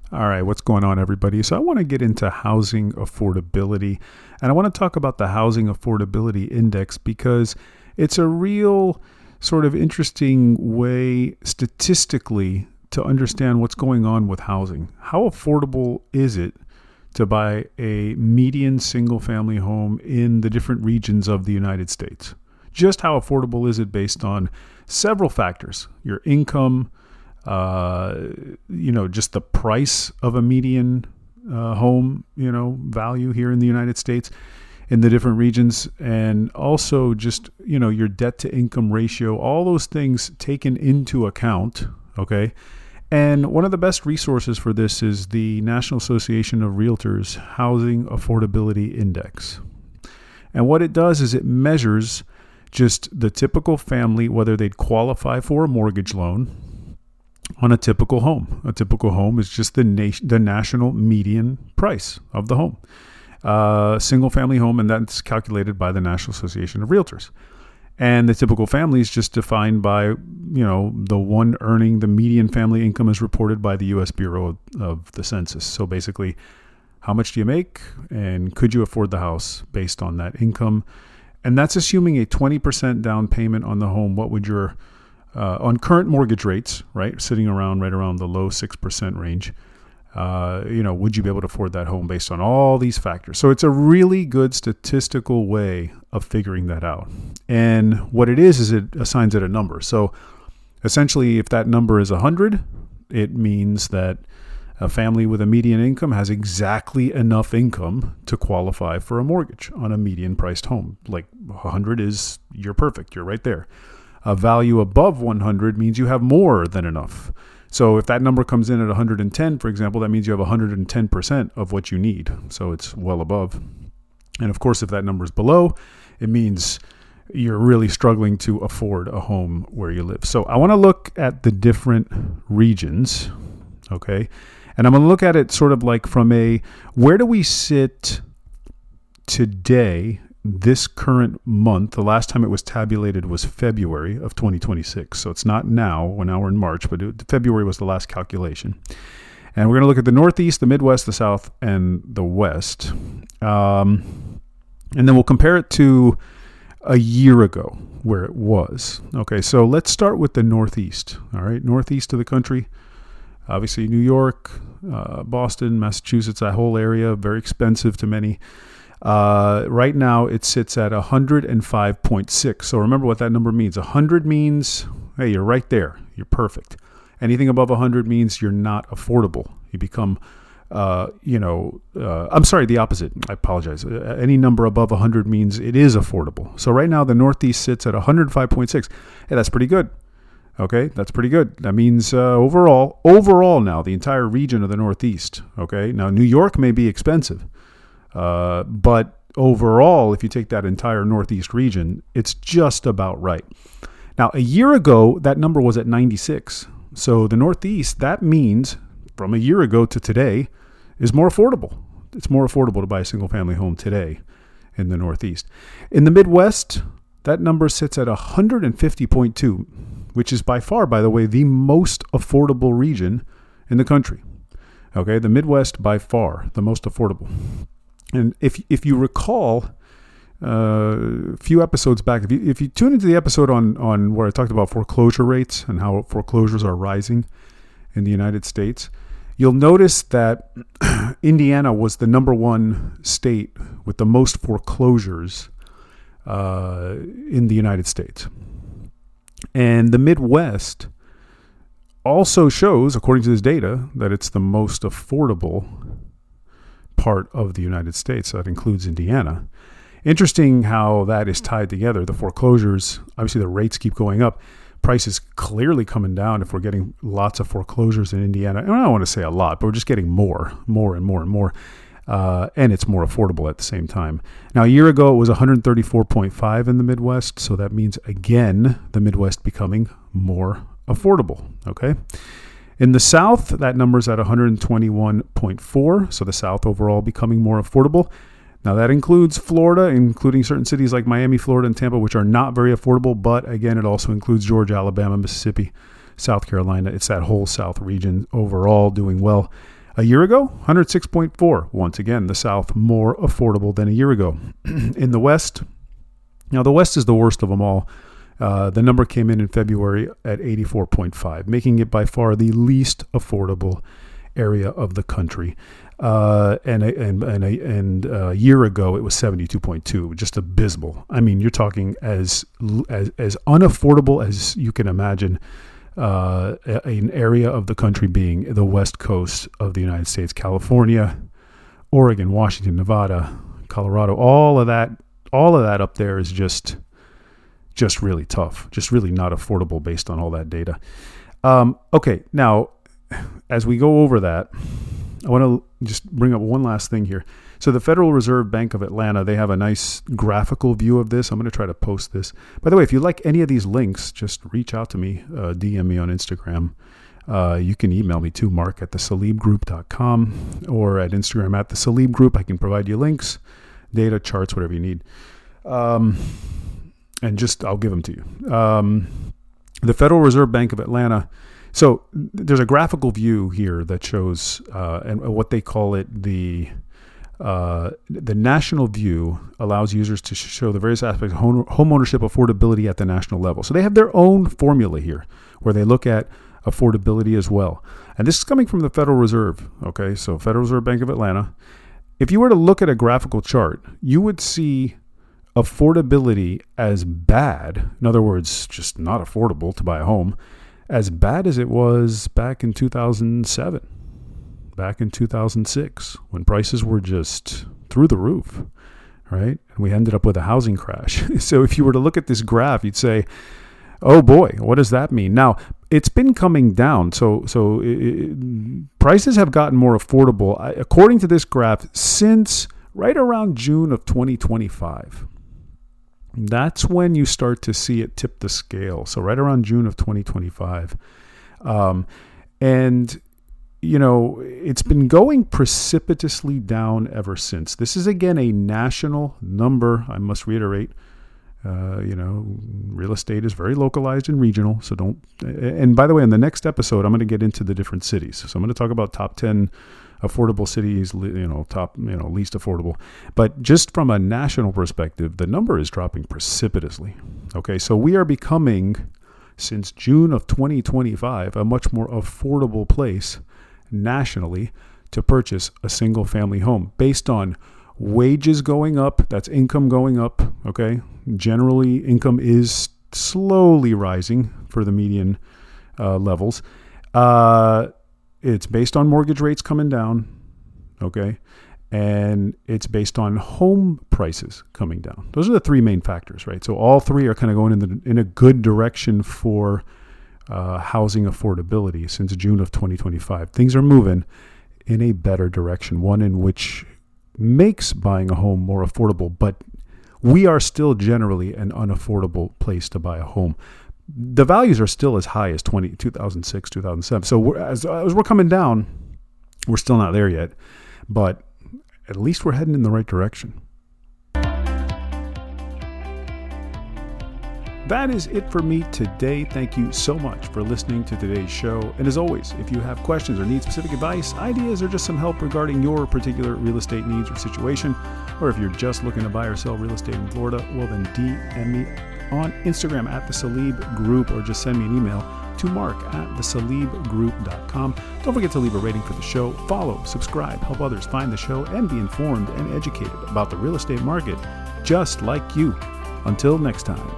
All right, what's going on, everybody? So I want to get into housing affordability, and I want to talk about the Housing Affordability Index because it's a real sort of interesting way statistically to understand what's going on with housing. How affordable is it to buy a median single-family home in the different regions of the United States? Just how affordable is it based on several factors: your income, just the price of a median home, value here in the United States in the different regions, and also just, your debt to income ratio, all those things taken into account. Okay. And one of the best resources for this is the National Association of Realtors Housing Affordability Index. And what it does is it measures just the typical family, whether they'd qualify for a mortgage loan on a typical home. A typical home is just the national median price of the home. Single family home, and that's calculated by the National Association of Realtors. And the typical family is just defined by, the one earning the median family income as reported by the U.S. Bureau of the Census. So basically, how much do you make and could you afford the house based on that income? And that's assuming a 20% down payment on the home. What would your on current mortgage rates, right, sitting around right around the low 6% range, would you be able to afford that home based on all these factors? So it's a really good statistical way of figuring that out. And what it is it assigns it a number. So essentially, if that number is 100, it means that a family with a median income has exactly enough income to qualify for a mortgage on a median priced home. Like 100 is, you're perfect. You're right there. A value above 100 means you have more than enough. So if that number comes in at 110, for example, that means you have 110% of what you need. So it's well above. And of course, if that number is below, it means you're really struggling to afford a home where you live. So I want to look at the different regions, okay? And I'm going to look at it sort of like from where do we sit today, this current month. The last time it was tabulated was February of 2026. So it's not now, now we're in March, but February was the last calculation. And we're going to look at the Northeast, the Midwest, the South, and the West. And then we'll compare it to a year ago where it was. Okay, so let's start with the Northeast. All right, Northeast of the country. Obviously, New York, Boston, Massachusetts, that whole area, very expensive to many. Right now, it sits at 105.6. So remember what that number means. 100 means, hey, you're right there. You're perfect. Anything above 100 means you're not affordable. You become, I'm sorry, the opposite. I apologize. Any number above 100 means it is affordable. So right now, the Northeast sits at 105.6. Hey, that's pretty good. Okay, that's pretty good. That means overall now, the entire region of the Northeast. Okay, now New York may be expensive. But overall, if you take that entire Northeast region, it's just about right. Now, a year ago, that number was at 96. So the Northeast, that means from a year ago to today, is more affordable. It's more affordable to buy a single family home today in the Northeast. In the Midwest, that number sits at 150.2, which is by far, by the way, the most affordable region in the country. Okay, the Midwest, by far, the most affordable. And if you recall, a few episodes back, if you tune into the episode on where I talked about foreclosure rates and how foreclosures are rising in the United States, you'll notice that Indiana was the number one state with the most foreclosures in the United States. And the Midwest also shows, according to this data, that it's the most affordable part of the United States. That includes Indiana. Interesting how that is tied together. The foreclosures, obviously the rates keep going up. Prices clearly coming down if we're getting lots of foreclosures in Indiana. And I don't want to say a lot, but we're just getting more and more and more. And it's more affordable at the same time. Now, a year ago, it was 134.5 in the Midwest. So that means, again, the Midwest becoming more affordable. Okay. In the South, that number's at 121.4. So the South overall becoming more affordable. Now, that includes Florida, including certain cities like Miami, Florida, and Tampa, which are not very affordable. But again, it also includes Georgia, Alabama, Mississippi, South Carolina. It's that whole South region overall doing well. A year ago, 106.4. Once again, the South more affordable than a year ago. In the West, now the West is the worst of them all. The number came in February at 84.5, making it by far the least affordable area of the country. And a year ago, it was 72.2, just abysmal. I mean, you're talking as unaffordable as you can imagine. An area of the country being the West Coast of the United States, California, Oregon, Washington, Nevada, Colorado, all of that up there is just really tough, just really not affordable based on all that data. Okay, now, as we go over that, I want to just bring up one last thing here. So the Federal Reserve Bank of Atlanta, they have a nice graphical view of this. I'm going to try to post this. By the way, if you like any of these links, just reach out to me, DM me on Instagram. You can email me too, mark@thesalibgroup.com, or at Instagram @thesalibgroup. I can provide you links, data, charts, whatever you need. And I'll give them to you. The Federal Reserve Bank of Atlanta. So there's a graphical view here that shows, and what they call it, the national view allows users to show the various aspects of home ownership affordability at the national level. So they have their own formula here where they look at affordability as well. And this is coming from the Federal Reserve. Okay, so Federal Reserve Bank of Atlanta. If you were to look at a graphical chart, you would see affordability as bad. In other words, just not affordable to buy a home, as bad as it was back in 2007. Back in 2006, when prices were just through the roof, right? And we ended up with a housing crash. So if you were to look at this graph, you'd say, oh boy, what does that mean? Now, it's been coming down. So prices have gotten more affordable, according to this graph, since right around June of 2025. That's when you start to see it tip the scale. So right around June of 2025. And it's been going precipitously down ever since. This is, again, a national number. I must reiterate, real estate is very localized and regional. So don't, and by the way, in the next episode, I'm going to get into the different cities. So I'm going to talk about top 10 affordable cities, least affordable. But just from a national perspective, the number is dropping precipitously. Okay. So we are becoming, since June of 2025, a much more affordable place nationally to purchase a single family home based on wages going up. That's income going up. Okay. Generally, income is slowly rising for the median levels. It's based on mortgage rates coming down. Okay. And it's based on home prices coming down. Those are the three main factors, right? So all three are kind of going in a good direction for housing affordability since June of 2025. Things are moving in a better direction, one in which makes buying a home more affordable, but we are still generally an unaffordable place to buy a home. The values are still as high as 2006, 2007. So as we're coming down, we're still not there yet, but at least we're heading in the right direction. That is it for me today. Thank you so much for listening to today's show. And as always, if you have questions or need specific advice, ideas, or just some help regarding your particular real estate needs or situation, or if you're just looking to buy or sell real estate in Florida, well then DM me on Instagram @thesalibgroup, or just send me an email to mark@thesalibgroup.com. Don't forget to leave a rating for the show, follow, subscribe, help others find the show, and be informed and educated about the real estate market just like you. Until next time.